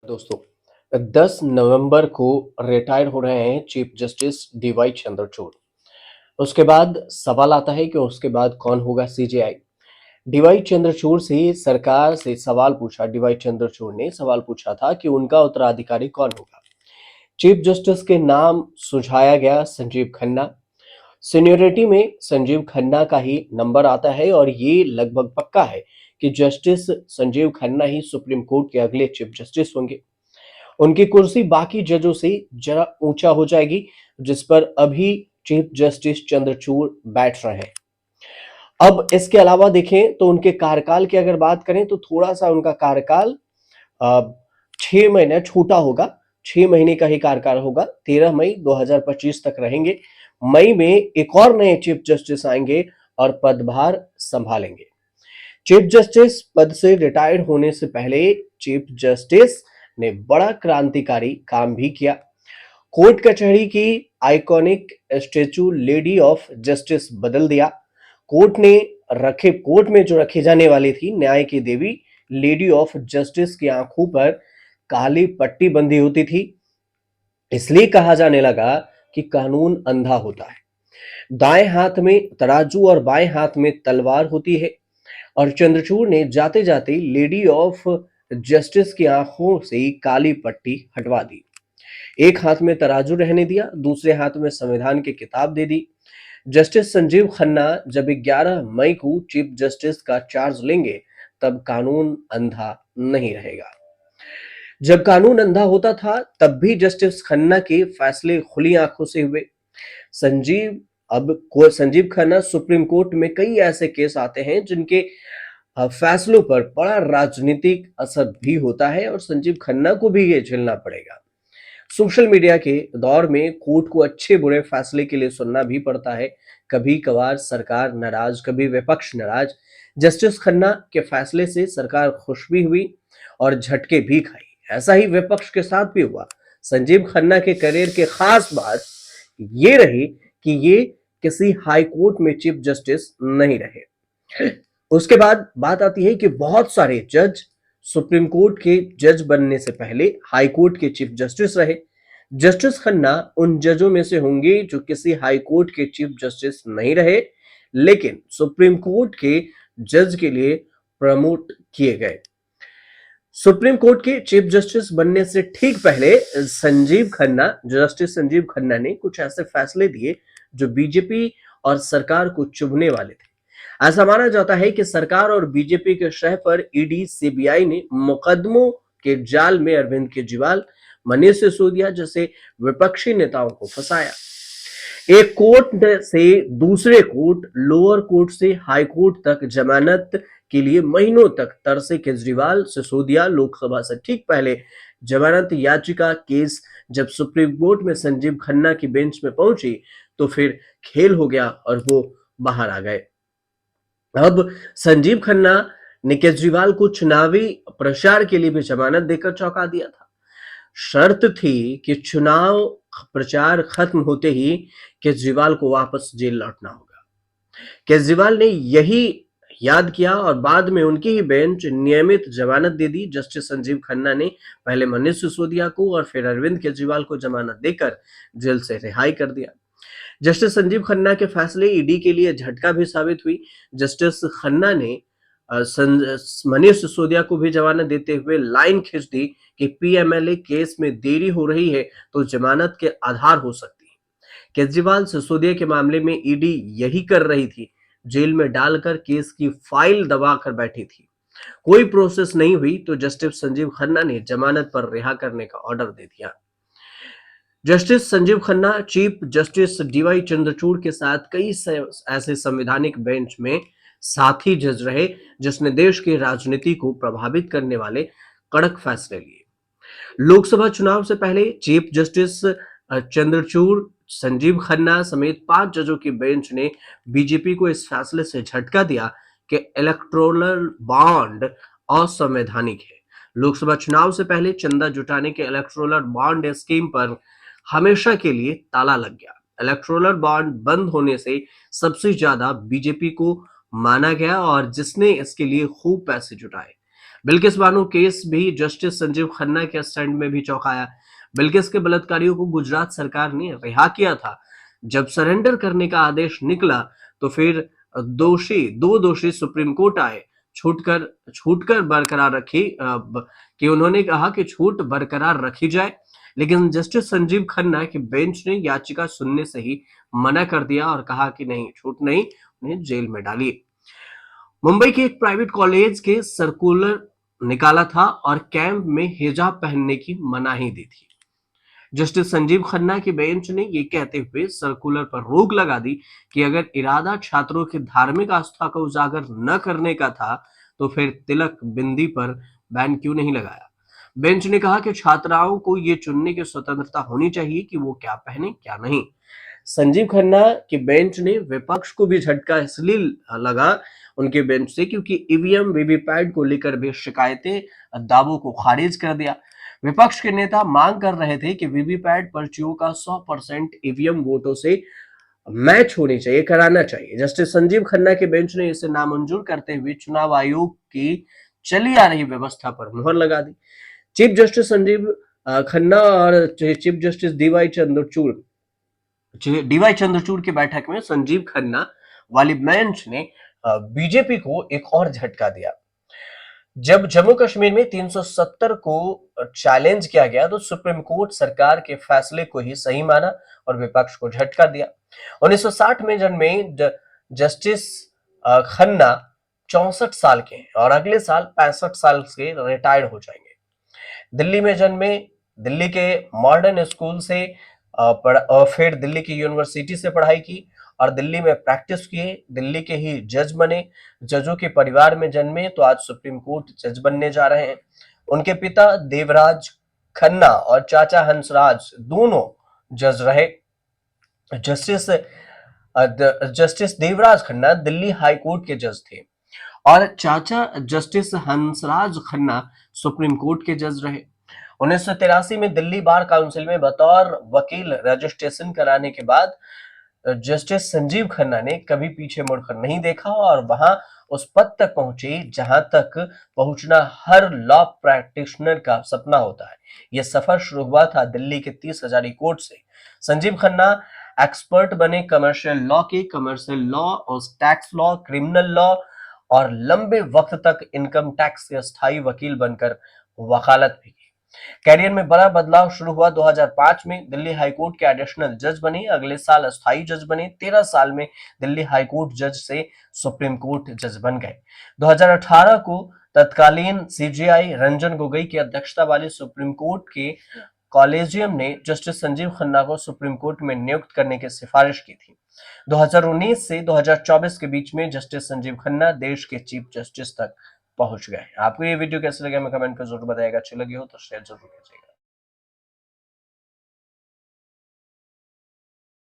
दोस्तों 10 नवंबर को रिटायर हो रहे हैं चीफ जस्टिस डीवाई चंद्रचूड़। उसके बाद सवाल आता है कि उसके बाद कौन होगा सीजेआई। डीवाई चंद्रचूड़ से सरकार से सवाल पूछा, डीवाई चंद्रचूड़ ने सवाल पूछा था कि उनका उत्तराधिकारी कौन होगा। चीफ जस्टिस के नाम सुझाया गया संजीव खन्ना। सीनियरिटी में संजीव खन्ना का ही नंबर आता है और ये लगभग पक्का है कि जस्टिस संजीव खन्ना ही सुप्रीम कोर्ट के अगले चीफ जस्टिस होंगे। उनकी कुर्सी बाकी जजों से जरा ऊंचा हो जाएगी, जिस पर अभी चीफ जस्टिस चंद्रचूड़ बैठ रहे हैं। अब इसके अलावा देखें तो उनके कार्यकाल की अगर बात करें तो थोड़ा सा उनका कार्यकाल 6 महीने छोटा होगा। 6 महीने का ही कार्यकाल होगा। 13 मई 2025 तक रहेंगे। मई में एक और नए चीफ जस्टिस आएंगे और पदभार संभालेंगे। चीफ जस्टिस पद से रिटायर होने से पहले चीफ जस्टिस ने बड़ा क्रांतिकारी काम भी किया। कोर्ट कचहरी की iconic statue lady of justice बदल दिया। कोर्ट में जो रखी जाने वाली थी न्याय की देवी लेडी ऑफ जस्टिस की आंखों पर काली पट्टी बंधी होती थी। इसलिए कहा जाने लगा कि कानून अंधा होता है। दाएं हाथ में तराजू और बाएं हाथ में तलवार होती है। और चंद्रचूड़ ने जाते जाते लेडी ऑफ जस्टिस की आंखों से काली पट्टी हटवा दी। एक हाथ में तराजू रहने दिया, दूसरे हाथ में संविधान की किताब दे दी। जस्टिस संजीव खन्ना जब 11 मई को चीफ जस्टिस का चार्ज लेंगे तब कानून अंधा नहीं रहेगा। जब कानून अंधा होता था तब भी जस्टिस खन्ना के फैसले खुली आंखों से हुए। संजीव खन्ना सुप्रीम कोर्ट में कई ऐसे केस आते हैं जिनके फैसलों पर बड़ा राजनीतिक असर भी होता है और संजीव खन्ना को भी ये झेलना पड़ेगा। सोशल मीडिया के दौर में कोर्ट को अच्छे बुरे फैसले के लिए सुनना भी पड़ता है। कभी कभार सरकार नाराज, कभी विपक्ष नाराज। जस्टिस खन्ना के फैसले से सरकार खुश भी हुई और झटके भी खाई। ऐसा ही विपक्ष के साथ भी हुआ। संजीव खन्ना के करियर की खास बात ये रही कि ये किसी हाई कोर्ट में चीफ जस्टिस नहीं रहे। उसके बाद बात आती है कि बहुत सारे जज सुप्रीम कोर्ट के जज बनने से पहले हाई कोर्ट के चीफ जस्टिस रहे। जस्टिस खन्ना उन जजों में से होंगे जो किसी हाई कोर्ट के चीफ जस्टिस नहीं रहे, लेकिन सुप्रीम कोर्ट के जज के लिए प्रमोट किए गए। सुप्रीम कोर्ट के चीफ जस्टिस बनने से ठीक पहले जस्टिस संजीव खन्ना ने कुछ ऐसे फैसले दिए जो बीजेपी और सरकार को चुभने वाले थे। ऐसा माना जाता है कि सरकार और बीजेपी के शह पर ईडी, सीबीआई ने मुकदमों के जाल में अरविंद केजरीवाल, मनीष सिसोदिया जैसे विपक्षी नेताओं को फंसाया। एक कोर्ट से दूसरे कोर्ट, लोअर कोर्ट से हाई कोर्ट तक जमानत के लिए महीनों तक तरसे केजरीवाल, सिसोदिया। लोकसभा से ठीक पहले जमानत याचिका केस जब सुप्रीम कोर्ट में संजीव खन्ना की बेंच में पहुंची तो फिर खेल हो गया और वो बाहर आ गए। अब संजीव खन्ना ने केजरीवाल को चुनावी प्रचार के लिए भी जमानत देकर चौंका दिया था। शर्त थी कि चुनाव प्रचार खत्म होते ही केजरीवाल को वापस जेल लौटना होगा। केजरीवाल ने यही याद किया और बाद में उनकी ही बेंच नियमित जमानत दे दी। जस्टिस संजीव खन्ना ने पहले मनीष सिसोदिया को और फिर अरविंद केजरीवाल को जमानत देकर जेल से रिहाई कर दिया। जस्टिस संजीव खन्ना के फैसले ईडी के लिए झटका भी साबित हुई। जस्टिस खन्ना ने मनीष सिसोदिया को भी जमानत देते हुए लाइन खींच दी कि पीएमएलए केस में देरी हो रही है तो जमानत के आधार हो सकती है। केजरीवाल सिसोदिया के मामले में ईडी यही कर रही थी, जेल में डालकर केस की फाइल दबाकर बैठी थी। कोई प्रोसेस नहीं हुई तो जस्टिस संजीव खन्ना ने जमानत पर रिहा करने का ऑर्डर दे दिया। Justice Sanjiv Khanna chief justice DY Chandrachud के साथ कई ऐसे संवैधानिक बेंच में साथी जज रहे जिसने देश की राजनीति को प्रभावित करने वाले कड़क फैसले लिए। लोकसभा चुनाव से पहले चीफ जस्टिस चंद्रचूड़, संजीव खन्ना समेत 5 जजों की बेंच ने बीजेपी को इस फैसले से झटका दिया कि इलेक्टोरल बॉन्ड असंवैधानिक है। लोकसभा चुनाव से पहले चंदा जुटाने के इलेक्टोरल बॉन्ड स्कीम पर हमेशा के लिए ताला लग गया। इलेक्टोरल बॉन्ड बंद होने से सबसे ज्यादा बीजेपी को माना गया और जिसने इसके लिए खूब पैसे जुटाए। बिल्किस बानो केस भी जस्टिस संजीव खन्ना के स्टैंड में भी चौंकाया। बिल्किस के बलात्कारियों को गुजरात सरकार ने रिहा किया था। जब सरेंडर करने का आदेश निकला तो फिर दो दोषी सुप्रीम कोर्ट आए। छूटकर छूटकर बरकरार रखी कि उन्होंने कहा कि छूट बरकरार रखी जाए, लेकिन जस्टिस संजीव खन्ना की बेंच ने याचिका सुनने से ही मना कर दिया और कहा कि नहीं, छूट नहीं, उन्हें जेल में डालिए। मुंबई के एक प्राइवेट कॉलेज के सर्कुलर निकाला था और कैंप में हिजाब पहनने की मनाही दी थी। जस्टिस संजीव खन्ना की बेंच ने ये कहते हुए सर्कुलर पर रोक लगा दी कि अगर इरादा छात्रों की धार्मिक आस्था को उजागर न करने का था तो फिर तिलक बिंदी पर बैन क्यों नहीं लगाया। बेंच ने कहा कि छात्राओं को ये चुनने की स्वतंत्रता होनी चाहिए कि वो क्या पहने क्या नहीं। संजीव खन्ना की बेंच ने विपक्ष को भी झटका इसलिए लगा उनके बेंच से क्योंकि ईवीएम वीवीपैट को लेकर भी शिकायतें दावों को खारिज कर दिया। विपक्ष के नेता मांग कर रहे थे कि वीवीपैट पर्चियों का 100% ईवीएम वोटों से मैच होनी चाहिए, कराना चाहिए। जस्टिस संजीव खन्ना के बेंच ने इसे नामंजूर करते हुए चुनाव आयोग की चली आ रही व्यवस्था पर मुहर लगा दी। चीफ जस्टिस संजीव खन्ना और चीफ जस्टिस डीवाई चंद्रचूड़ की बैठक में संजीव खन्ना वाली बेंच ने बीजेपी को एक और झटका दिया। जब जम्मू कश्मीर में 370 को चैलेंज किया गया तो सुप्रीम कोर्ट सरकार के फैसले को ही सही माना और विपक्ष को झटका दिया। 1960 में जन्मे जस्टिस खन्ना 64 साल के हैं और अगले साल 65 साल के रिटायर्ड हो जाएंगे। दिल्ली में जन्मे, दिल्ली के मॉडर्न स्कूल से फिर दिल्ली की यूनिवर्सिटी से पढ़ाई की और दिल्ली में प्रैक्टिस किए। दिल्ली के ही जज बने। जजों के परिवार में जन्मे तो आज सुप्रीम कोर्ट जज बनने जा रहे हैं। उनके पिता देवराज खन्ना और चाचा हंसराज दोनों जज रहे। Justice justice Devraj Khanna Delhi high court के जज थे और चाचा justice Hansraj Khanna supreme court के जज रहे। 1983 में दिल्ली बार काउंसिल में बतौर वकील रजिस्ट्रेशन कराने के बाद जस्टिस संजीव खन्ना ने कभी पीछे मुड़कर नहीं देखा और वहां उस पद तक पहुंचे जहां तक पहुंचना हर लॉ प्रैक्टिशनर का सपना होता है। यह सफर शुरू हुआ था दिल्ली के 30 हजारी कोर्ट से। संजीव खन्ना एक्सपर्ट बने कमर्शियल लॉ के, कमर्शियल लॉ और टैक्स लॉ, क्रिमिनल लॉ और लंबे वक्त तक इनकम टैक्स के स्थायी वकील बनकर वकालत भी की। कैरियर में बड़ा बदलाव शुरू हुआ 2005 में। दिल्ली हाईकोर्ट के एडिशनल जज बने, अगले साल अस्थायी जज बने। 13 साल में दिल्ली हाईकोर्ट जज से सुप्रीम कोर्ट जज बन गए। 2018 को तत्कालीन सीजेआई रंजन गोगोई की अध्यक्षता वाली सुप्रीम कोर्ट के कॉलेजियम ने जस्टिस संजीव खन्ना को सुप्रीम कोर्ट में नियुक्त करने की सिफारिश की थी। 2019 से 2024 के बीच में जस्टिस संजीव खन्ना देश के चीफ जस्टिस तक पहुंच गए। आपको ये वीडियो कैसे लगा हमें कमेंट कर जरूर बताइएगा। अच्छी लगी हो तो शेयर जरूर कीजिएगा।